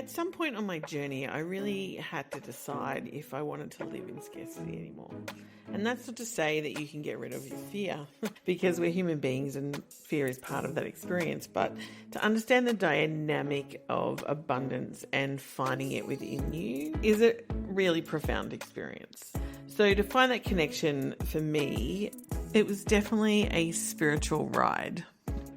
At some point on my journey, I really had to decide if I wanted to live in scarcity anymore. And that's not to say that you can get rid of your fear, because we're human beings and fear is part of that experience. But to understand the dynamic of abundance and finding it within you is a really profound experience. So to find that connection for me, it was definitely a spiritual ride.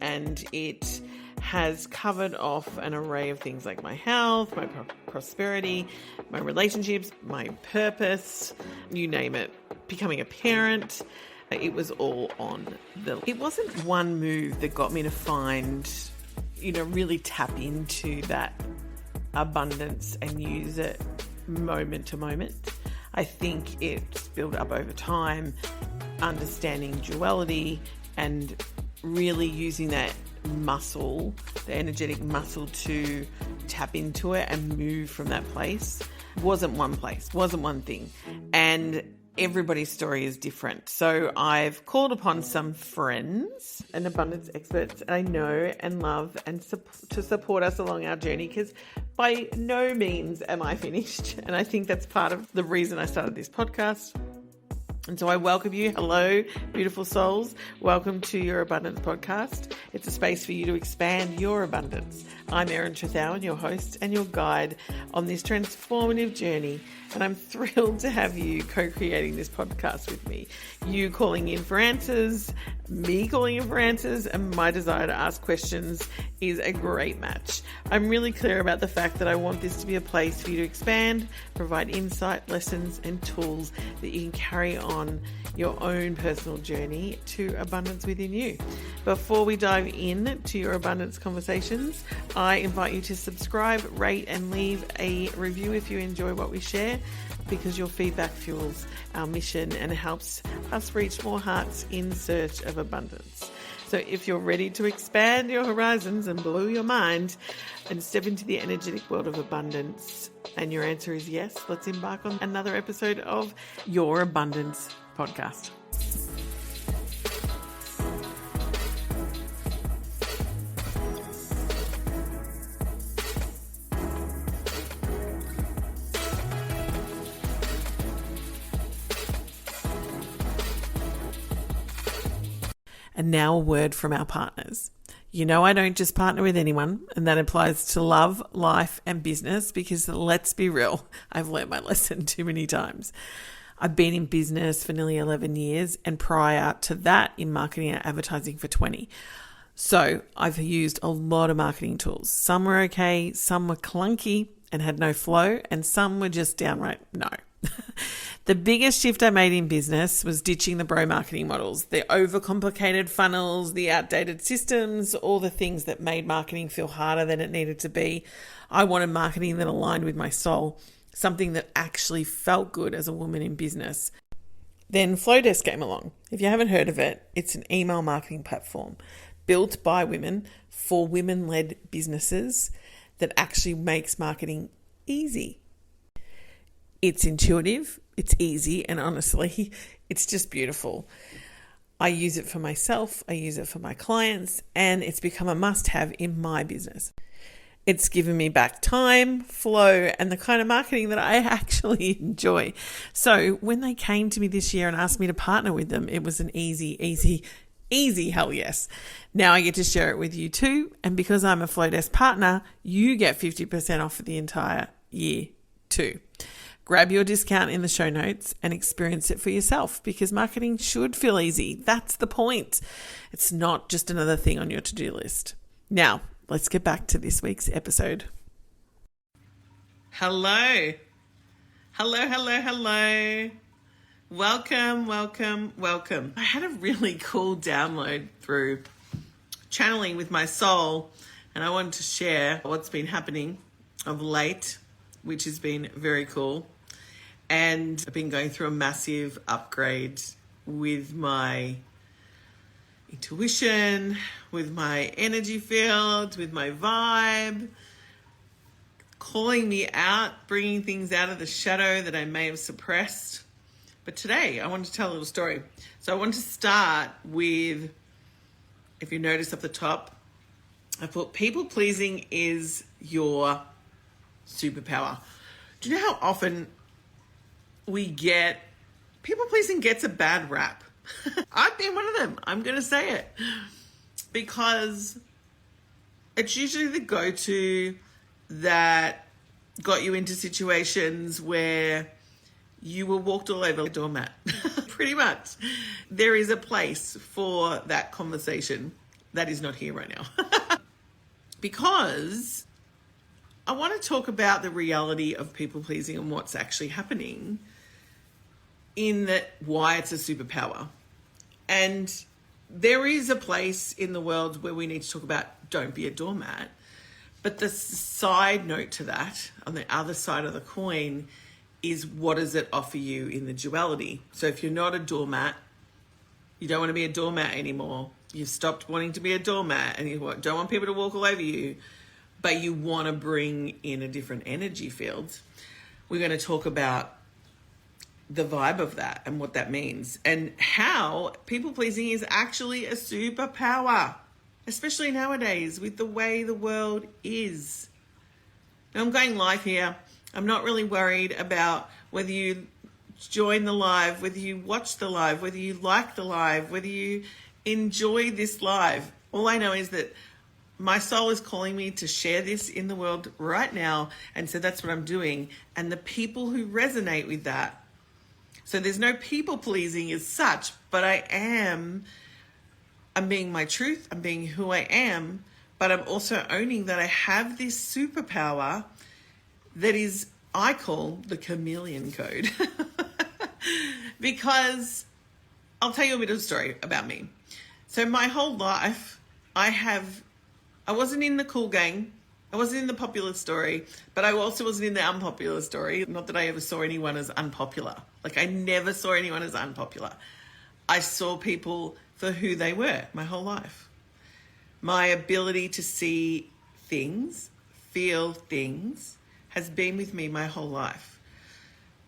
And it has covered off an array of things like my health, my prosperity, my relationships, my purpose, you name it, becoming a parent. It was all on it wasn't one move that got me to find, really tap into that abundance and use it moment to moment. I think it's built up over time, understanding duality and really using that muscle, the energetic muscle, to tap into it and move from that place. Wasn't one place, wasn't one thing. And everybody's story is different. So I've called upon some friends and abundance experts I know and love and to support us along our journey, because by no means am I finished. And I think that's part of the reason I started this podcast. And so I welcome you. Hello, beautiful souls. Welcome to Your Abundance Podcast. It's a space for you to expand your abundance. I'm Eiran, your host and your guide on this transformative journey. And I'm thrilled to have you co-creating this podcast with me. You calling in for answers, me calling in for answers, and my desire to ask questions is a great match. I'm really clear about the fact that I want this to be a place for you to expand, provide insight, lessons, and tools that you can carry on your own personal journey to abundance within you. Before we dive in to your abundance conversations, I invite you to subscribe, rate, and leave a review if you enjoy what we share, because your feedback fuels our mission and helps us reach more hearts in search of abundance. So if you're ready to expand your horizons and blow your mind and step into the energetic world of abundance, and your answer is yes, let's embark on another episode of Your Abundance Podcast. And now a word from our partners. You know I don't just partner with anyone, and that applies to love, life, and business, because let's be real, I've learned my lesson too many times. I've been in business for nearly 11 years, and prior to that in marketing and advertising for 20. So I've used a lot of marketing tools. Some were okay, some were clunky and had no flow, and some were just downright no. The biggest shift I made in business was ditching the bro marketing models, the overcomplicated funnels, the outdated systems, all the things that made marketing feel harder than it needed to be. I wanted marketing that aligned with my soul, something that actually felt good as a woman in business. Then Flowdesk came along. If you haven't heard of it, it's an email marketing platform built by women for women-led businesses that actually makes marketing easy. It's intuitive, it's easy, and honestly, it's just beautiful. I use it for myself, I use it for my clients, and it's become a must-have in my business. It's given me back time, flow, and the kind of marketing that I actually enjoy. So when they came to me this year and asked me to partner with them, it was an easy hell yes. Now I get to share it with you too, and because I'm a Flowdesk partner, you get 50% off for the entire year too. Grab your discount in the show notes and experience it for yourself, because marketing should feel easy. That's the point. It's not just another thing on your to-do list. Now, let's get back to this week's episode. Hello. Welcome. I had a really cool download through channeling with my soul, and I wanted to share what's been happening of late, which has been very cool. And I've been going through a massive upgrade with my intuition, with my energy field, with my vibe, calling me out, bringing things out of the shadow that I may have suppressed. But today I want to tell a little story. So I want to start with, if you notice up the top, I thought people pleasing is your superpower. Do you know how often people pleasing gets a bad rap? I've been one of them. I'm going to say it. Because it's usually the go-to that got you into situations where you were walked all over a doormat. Pretty much. There is a place for that conversation that is not here right now. Because I want to talk about the reality of people pleasing and what's actually happening in that, why it's a superpower. And there is a place in the world where we need to talk about don't be a doormat. But the side note to that, on the other side of the coin, is what does it offer you in the duality? So if you're not a doormat, you don't want to be a doormat anymore. You've stopped wanting to be a doormat and you don't want people to walk all over you, but you want to bring in a different energy field. We're going to talk about the vibe of that and what that means and how people pleasing is actually a superpower, especially nowadays with the way the world is. Now, I'm going live here. I'm not really worried about whether you join the live, whether you watch the live, whether you like the live, whether you enjoy this live. All I know is that my soul is calling me to share this in the world right now. And so that's what I'm doing. And the people who resonate with that. So there's no people pleasing as such, but I'm being my truth. I'm being who I am, but I'm also owning that I have this superpower that is, I call the Chameleon code. Because I'll tell you a bit of a story about me. So my whole life, I wasn't in the cool gang. I wasn't in the popular story, but I also wasn't in the unpopular story. Not that I ever saw anyone as unpopular. Like, I never saw anyone as unpopular. I saw people for who they were my whole life. My ability to see things, feel things, has been with me my whole life.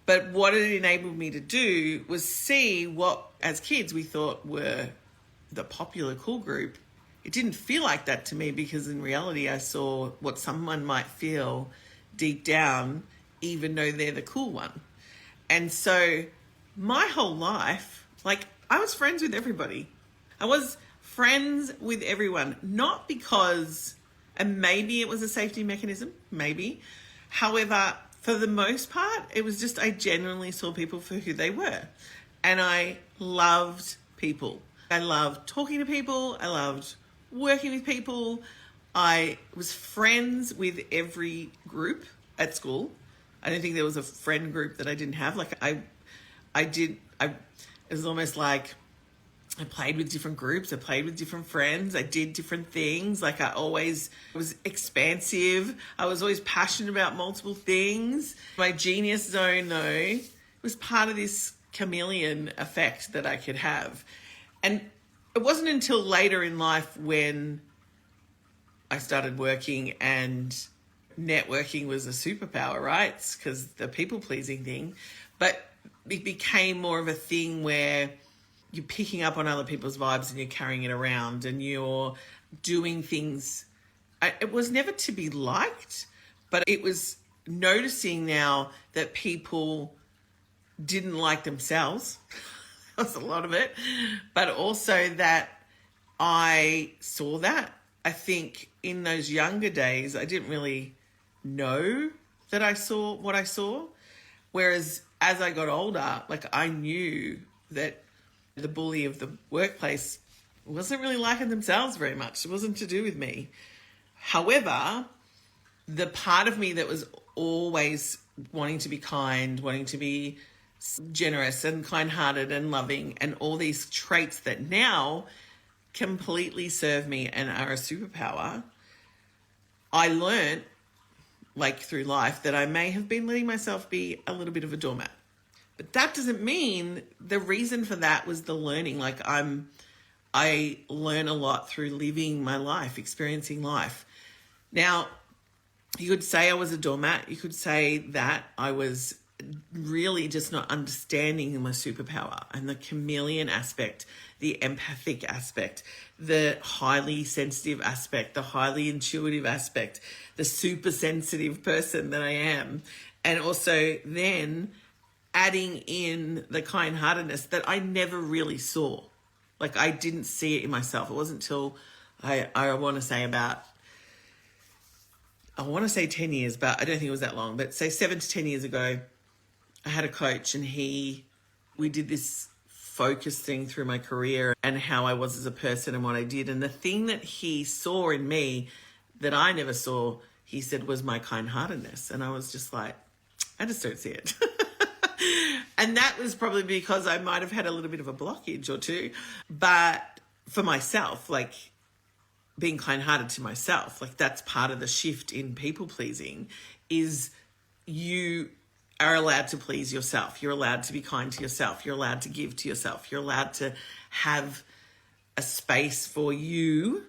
But what it enabled me to do was see what, as kids, we thought were the popular cool group. It didn't feel like that to me because in reality, I saw what someone might feel deep down, even though they're the cool one. And so my whole life, like, I was friends with everybody. I was friends with everyone, not because, and maybe it was a safety mechanism, maybe. However, for the most part, it was just I genuinely saw people for who they were. And I loved people. I loved talking to people. I loved working with people. I was friends with every group at school. I don't think there was a friend group that I didn't have. Like it was almost like I played with different groups. I played with different friends. I did different things. Like I always was expansive. I was always passionate about multiple things. My genius zone, though, was part of this chameleon effect that I could have. And it wasn't until later in life when I started working and networking was a superpower, right? Because the people-pleasing thing. But it became more of a thing where you're picking up on other people's vibes and you're carrying it around and you're doing things. It was never to be liked, but it was noticing now that people didn't like themselves. That was a lot of it. But also that I saw that. I think in those younger days, I didn't really know that I saw what I saw. Whereas as I got older, like I knew that the bully of the workplace wasn't really liking themselves very much. It wasn't to do with me. However, the part of me that was always wanting to be kind, wanting to be generous and kind-hearted and loving and all these traits that now completely serve me and are a superpower, I learned, like through life, that I may have been letting myself be a little bit of a doormat. But that doesn't mean the reason for that was the learning. Like I learn a lot through living my life, experiencing life. Now, you could say I was a doormat. You could say that I was really just not understanding my superpower and the chameleon aspect, the empathic aspect, the highly sensitive aspect, the highly intuitive aspect, the super sensitive person that I am. And also then adding in the kind-heartedness that I never really saw. Like, I didn't see it in myself. It wasn't until I want to say 10 years, but I don't think it was that long. But say 7 to 10 years ago, I had a coach and we did this focus thing through my career and how I was as a person and what I did. And the thing that he saw in me that I never saw, he said, was my kind-heartedness. And I was just like, I just don't see it. And that was probably because I might have had a little bit of a blockage or two. But for myself, like being kind-hearted to myself, like that's part of the shift in people-pleasing, is you are allowed to please yourself. You're allowed to be kind to yourself. You're allowed to give to yourself. You're allowed to have a space for you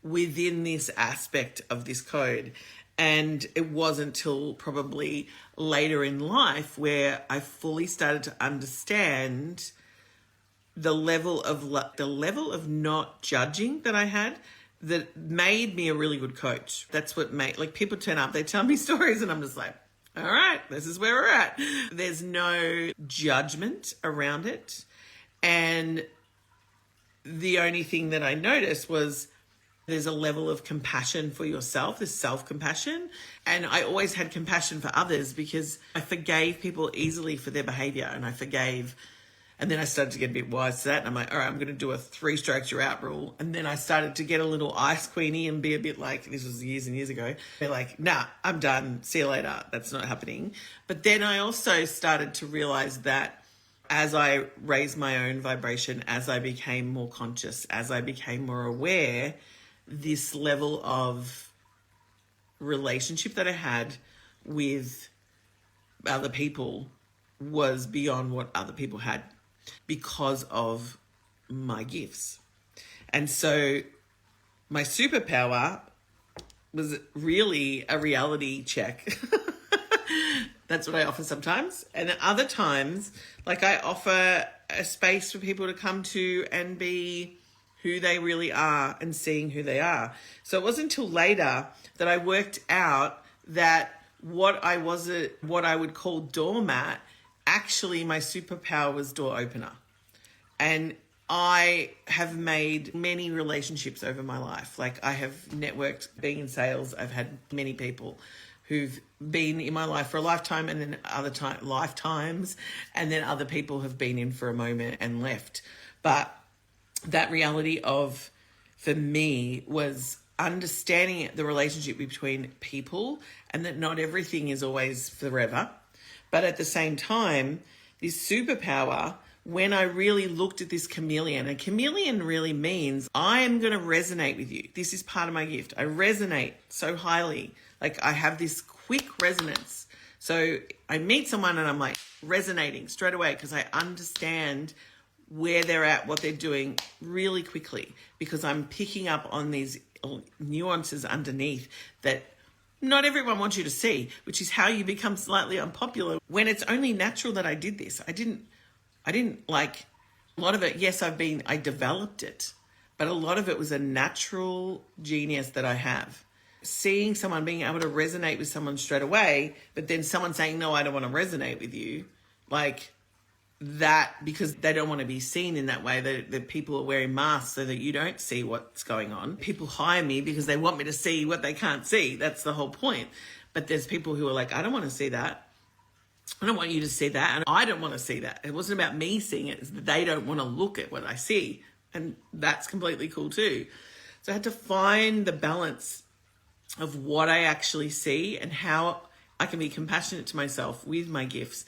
within this aspect of this code. And it wasn't till probably later in life where I fully started to understand the level of not judging that I had that made me a really good coach. That's what made, like, people turn up, they tell me stories and I'm just like, all right, this is where we're at. There's no judgment around it. And the only thing that I noticed was there's a level of compassion for yourself, this self-compassion. And I always had compassion for others because I forgave people easily for their behavior, and then I started to get a bit wise to that. And I'm like, all right, I'm going to do a 3 strokes you're out rule. And then I started to get a little ice queenie and be a bit like, this was years and years ago, be like, nah, I'm done. See you later. That's not happening. But then I also started to realize that as I raised my own vibration, as I became more conscious, as I became more aware, this level of relationship that I had with other people was beyond what other people had because of my gifts. And so my superpower was really a reality check. That's what I offer sometimes. And at other times, like, I offer a space for people to come to and be who they really are and seeing who they are. So it wasn't until later that I worked out that what I would call doormat, actually my superpower was door opener. And I have made many relationships over my life. Like, I have networked, being in sales, I've had many people who've been in my life for a lifetime, and then lifetimes, and then other people have been in for a moment and left. But that reality of, for me, was understanding the relationship between people, and that not everything is always forever. But at the same time, this superpower, when I really looked at this chameleon, and chameleon really means I am going to resonate with you. This is part of my gift. I resonate so highly. Like, I have this quick resonance. So I meet someone and I'm like resonating straight away because I understand where they're at, what they're doing really quickly, because I'm picking up on these nuances underneath that not everyone wants you to see, which is how you become slightly unpopular when it's only natural that I did this. I didn't like a lot of it. Yes, I developed it, but a lot of it was a natural genius that I have. Seeing someone being able to resonate with someone straight away, but then someone saying, no, I don't want to resonate with you. Like that, because they don't want to be seen in that way. That people are wearing masks so that you don't see what's going on. People hire me because they want me to see what they can't see. That's the whole point. But there's people who are like, I don't want to see that. I don't want you to see that. And I don't want to see that. It wasn't about me seeing it. It's that they don't want to look at what I see. And that's completely cool too. So I had to find the balance of what I actually see and how I can be compassionate to myself with my gifts,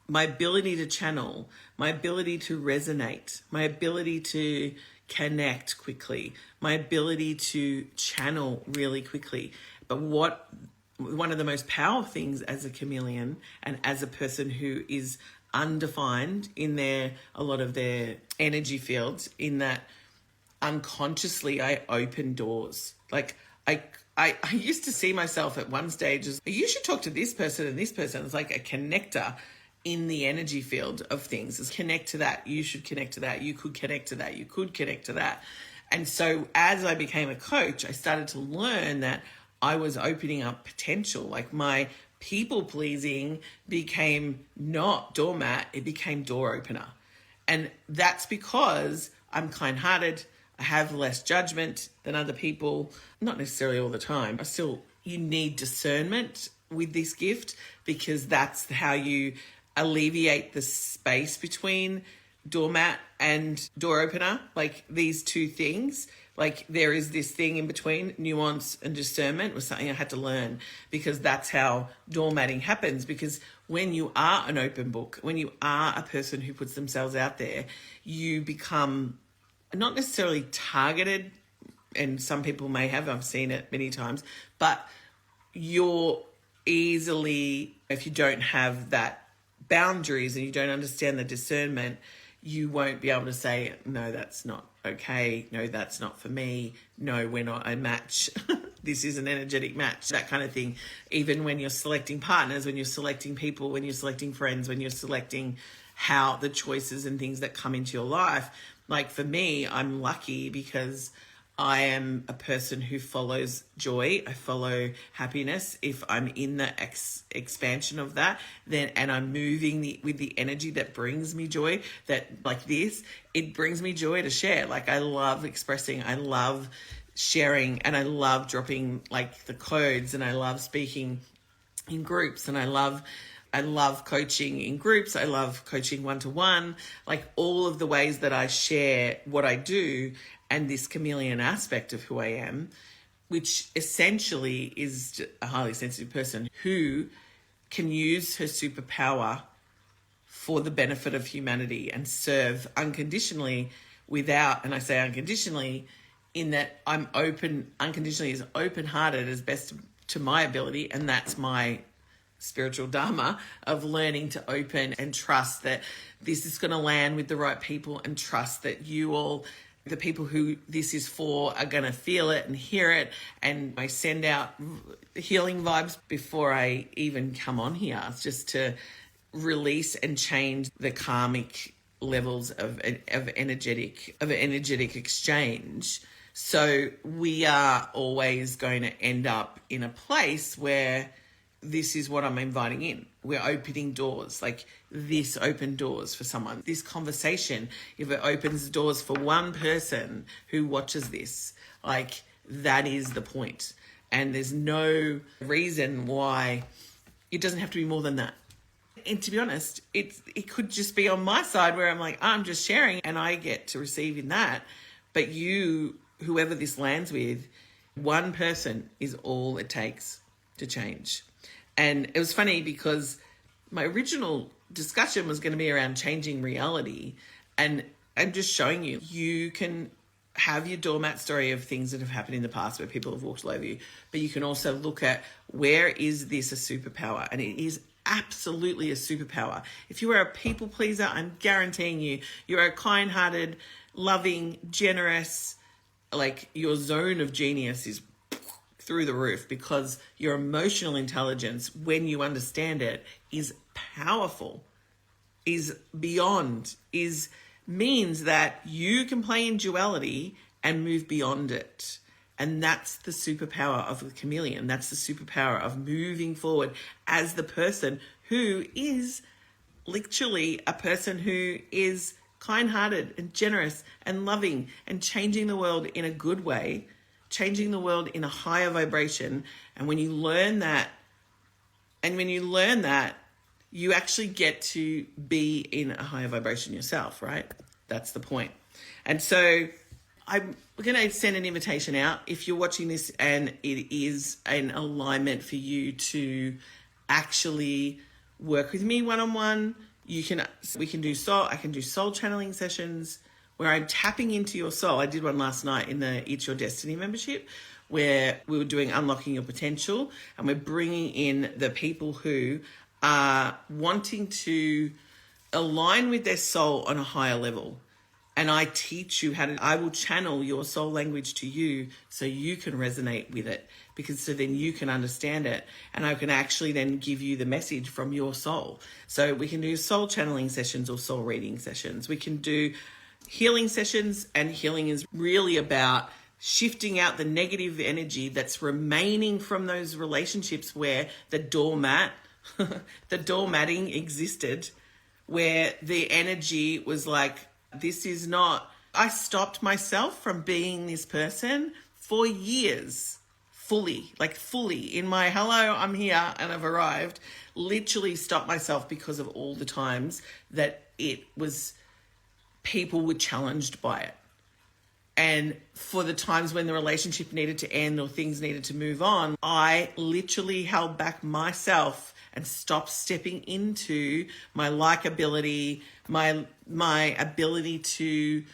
my ability to channel, my ability to resonate, my ability to connect quickly, my ability to channel really quickly. But one of the most powerful things as a chameleon and as a person who is undefined in a lot of their energy fields, in that unconsciously I open doors. Like I used to see myself at one stage as, you should talk to this person and this person. It's like a connector in the energy field of things. Is connect to that. You should connect to that. You could connect to that. You could connect to that. And so as I became a coach, I started to learn that I was opening up potential. Like my people pleasing became not doormat, it became door opener. And that's because I'm kind-hearted. I have less judgment than other people, not necessarily all the time. You need discernment with this gift, because that's how you alleviate the space between doormat and door opener. Like these two things, like there is this thing in between. Nuance and discernment was something I had to learn, because that's how doormatting happens. Because when you are an open book, when you are a person who puts themselves out there, you become not necessarily targeted, and some people may have, I've seen it many times, but you're easily, if you don't have that boundaries and you don't understand the discernment, you won't be able to say, no, that's not okay. No, that's not for me. No, we're not a match. This is an energetic match, that kind of thing. Even when you're selecting partners, when you're selecting people, when you're selecting friends, when you're selecting how the choices and things that come into your life. Like for me, I'm lucky because I am a person who follows joy. I follow happiness. If I'm in the expansion of that, then, and I'm moving with the energy that brings me joy, that like this, it brings me joy to share. Like I love expressing, I love sharing, and I love dropping like the codes, and I love speaking in groups, and I love coaching in groups. I love coaching one-to-one, like all of the ways that I share what I do, and this chameleon aspect of who I am, which essentially is a highly sensitive person who can use her superpower for the benefit of humanity and serve unconditionally without, and I say unconditionally in that I'm open, unconditionally as open-hearted as best to my ability, and that's my spiritual dharma of learning to open and trust that this is going to land with the right people, and trust that you all, the people who this is for, are going to feel it and hear it. And I send out healing vibes before I even come on here, just to release and change the karmic levels of energetic exchange. So we are always going to end up in a place where this is what I'm inviting in. We're opening doors. Like this opened doors for someone. This conversation, if it opens doors for one person who watches this, like that is the point. And there's no reason why it doesn't have to be more than that. And to be honest, it could just be on my side where I'm like, I'm just sharing and I get to receive in that. But you, whoever this lands with, one person is all it takes to change. And it was funny because my original discussion was going to be around changing reality. And I'm just showing you, you can have your doormat story of things that have happened in the past where people have walked all over you. But you can also look at, where is this a superpower? And it is absolutely a superpower. If you are a people pleaser, I'm guaranteeing you, you're a kind-hearted, loving, generous, like your zone of genius is through the roof, because your emotional intelligence, when you understand it, is powerful, is beyond, means that you can play in duality and move beyond it. And that's the superpower of the chameleon. That's the superpower of moving forward as the person who is literally a person who is kind-hearted and generous and loving and changing the world in a good way, changing the world in a higher vibration. And when you learn that, you actually get to be in a higher vibration yourself, right? That's the point. And so I'm going to send an invitation out. If you're watching this and it is an alignment for you to actually work with me one-on-one, we can do soul. I can do soul channeling sessions where I'm tapping into your soul. I did one last night in the It's Your Destiny membership, where we were doing Unlocking Your Potential, and we're bringing in the people who are wanting to align with their soul on a higher level. And I teach you I will channel your soul language to you so you can resonate with it. because so then you can understand it, and I can actually then give you the message from your soul. So we can do soul channeling sessions or soul reading sessions. We can do healing sessions, and healing is really about shifting out the negative energy that's remaining from those relationships where the doormatting existed, where the energy was like, this is not, I stopped myself from being this person for years, fully in my hello, I'm here and I've arrived, literally stopped myself because of all the times that it was, people were challenged by it. And for the times when the relationship needed to end or things needed to move on, I literally held back myself and stopped stepping into my likability, my ability to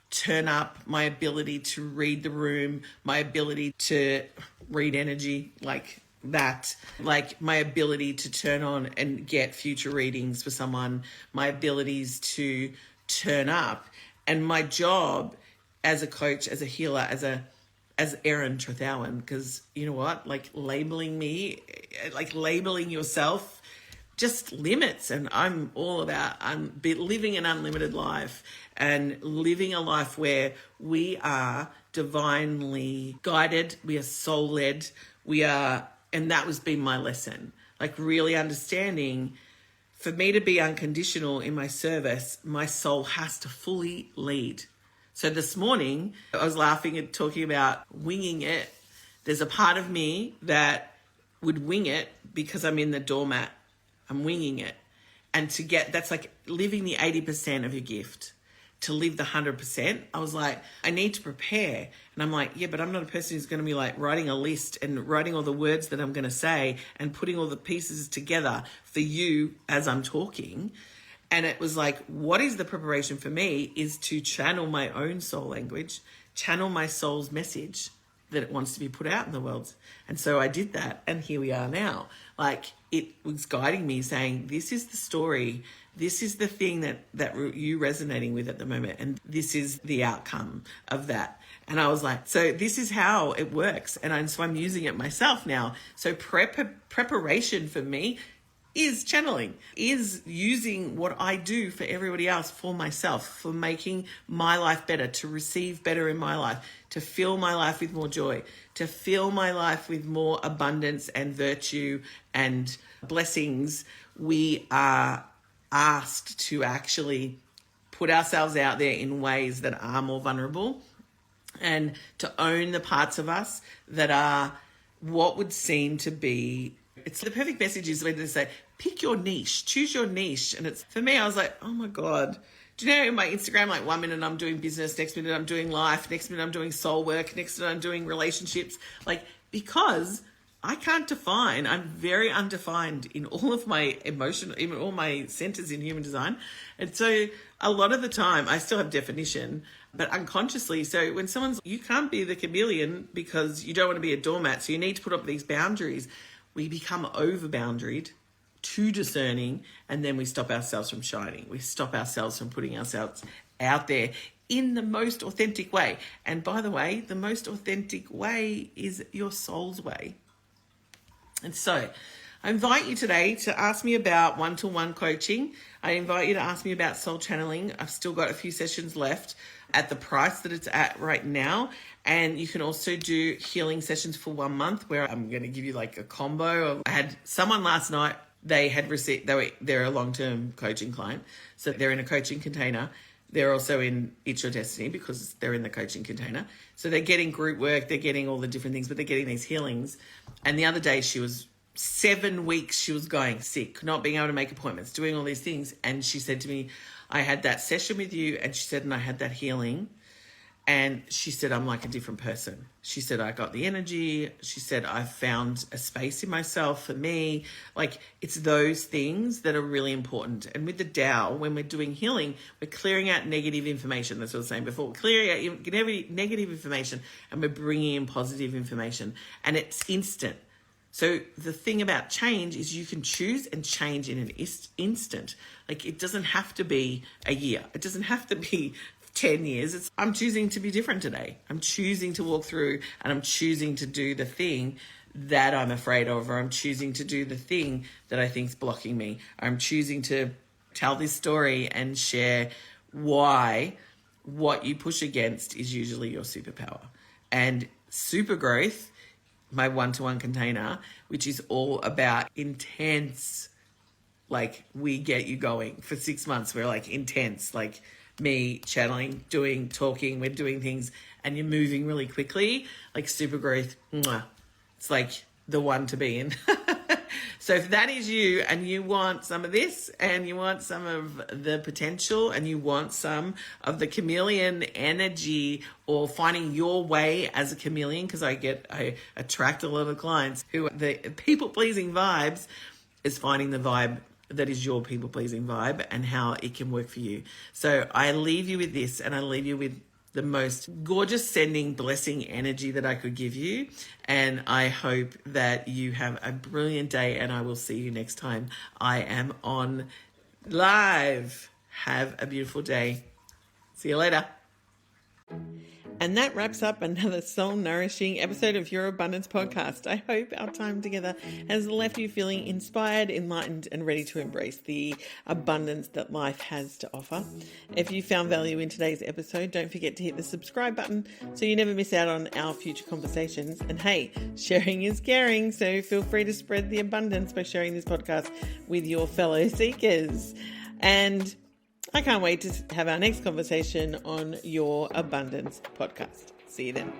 turn up, my ability to read the room, my ability to read energy like that, like my ability to turn on and get future readings for someone, my abilities to turn up. And my job as a coach, as a healer, as Eiran Trethowan, because you know what, like labeling me, like labeling yourself just limits. And I'm all about living an unlimited life and living a life where we are divinely guided, we are soul led, and that was been my lesson, like really understanding, for me to be unconditional in my service, my soul has to fully lead. So this morning, I was laughing and talking about winging it. There's a part of me that would wing it because I'm in the doormat. I'm winging it. And that's like living the 80% of your gift. To live the 100%, I was like, I need to prepare. And I'm like, yeah, but I'm not a person who's going to be like writing a list and writing all the words that I'm going to say and putting all the pieces together for you as I'm talking. And it was like, what is the preparation for me is to channel my own soul language, channel my soul's message that it wants to be put out in the world. And so I did that, and here we are now. Like, it was guiding me, saying, this is the story, this is the thing that you resonating with at the moment, and this is the outcome of that. And I was like, so this is how it works. And so I'm using it myself now. So preparation for me is channeling, is using what I do for everybody else, for myself, for making my life better, to receive better in my life, to fill my life with more joy, to fill my life with more abundance and virtue and blessings. We are asked to actually put ourselves out there in ways that are more vulnerable, and to own the parts of us that are what would seem to be, it's the perfect message is when they say, pick your niche, choose your niche. And it's, for me, I was like, oh my God. Do you know in my Instagram, like 1 minute I'm doing business, next minute I'm doing life, next minute I'm doing soul work, next minute I'm doing relationships. Like, because I can't define, I'm very undefined in all of my emotion, even all my centers in human design. And so a lot of the time I still have definition, but unconsciously. So when you can't be the chameleon because you don't want to be a doormat. So you need to put up these boundaries. We become over-boundaried, too discerning, and then we stop ourselves from shining. We stop ourselves from putting ourselves out there in the most authentic way. And by the way, the most authentic way is your soul's way. And so I invite you today to ask me about one-to-one coaching. I invite you to ask me about soul channeling. I've still got a few sessions left at the price that it's at right now. And you can also do healing sessions for 1 month, where I'm going to give you like a combo. I had someone last night, they're a long-term coaching client. So they're in a coaching container. They're also in It's Your Destiny because they're in the coaching container. So they're getting group work, they're getting all the different things, but they're getting these healings. And the other day she was 7 weeks, she was going sick, not being able to make appointments, doing all these things. And she said to me, I had that session with you, and she said, and I had that healing. And she said, I'm like a different person. She said, I got the energy. She said, I found a space in myself for me. Like, it's those things that are really important. And with the Tao, when we're doing healing, we're clearing out negative information. That's what I was saying before. We're clearing out negative information, and we're bringing in positive information. And it's instant. So the thing about change is you can choose and change in an instant. Like, it doesn't have to be a year. It doesn't have to be 10 years. I'm choosing to be different today. I'm choosing to walk through, and I'm choosing to do the thing that I'm afraid of, or I'm choosing to do the thing that I think's blocking me. I'm choosing to tell this story and share why what you push against is usually your superpower. And super growth, my one-to-one container, which is all about intense, like we get you going for 6 months. We're like intense, like me channeling, talking, we're doing things and you're moving really quickly. Like super growth, mwah, it's like the one to be in. So if that is you and you want some of this and you want some of the potential and you want some of the chameleon energy or finding your way as a chameleon, because I attract a lot of clients who the people-pleasing vibes is finding the vibe that is your people-pleasing vibe and how it can work for you. So I leave you with this, and I leave you with the most gorgeous sending blessing energy that I could give you. And I hope that you have a brilliant day, and I will see you next time I am on live. Have a beautiful day. See you later. And that wraps up another soul-nourishing episode of Your Abundance Podcast. I hope our time together has left you feeling inspired, enlightened, and ready to embrace the abundance that life has to offer. If you found value in today's episode, don't forget to hit the subscribe button so you never miss out on our future conversations. And hey, sharing is caring, so feel free to spread the abundance by sharing this podcast with your fellow seekers. And I can't wait to have our next conversation on Your Abundance Podcast. See you then.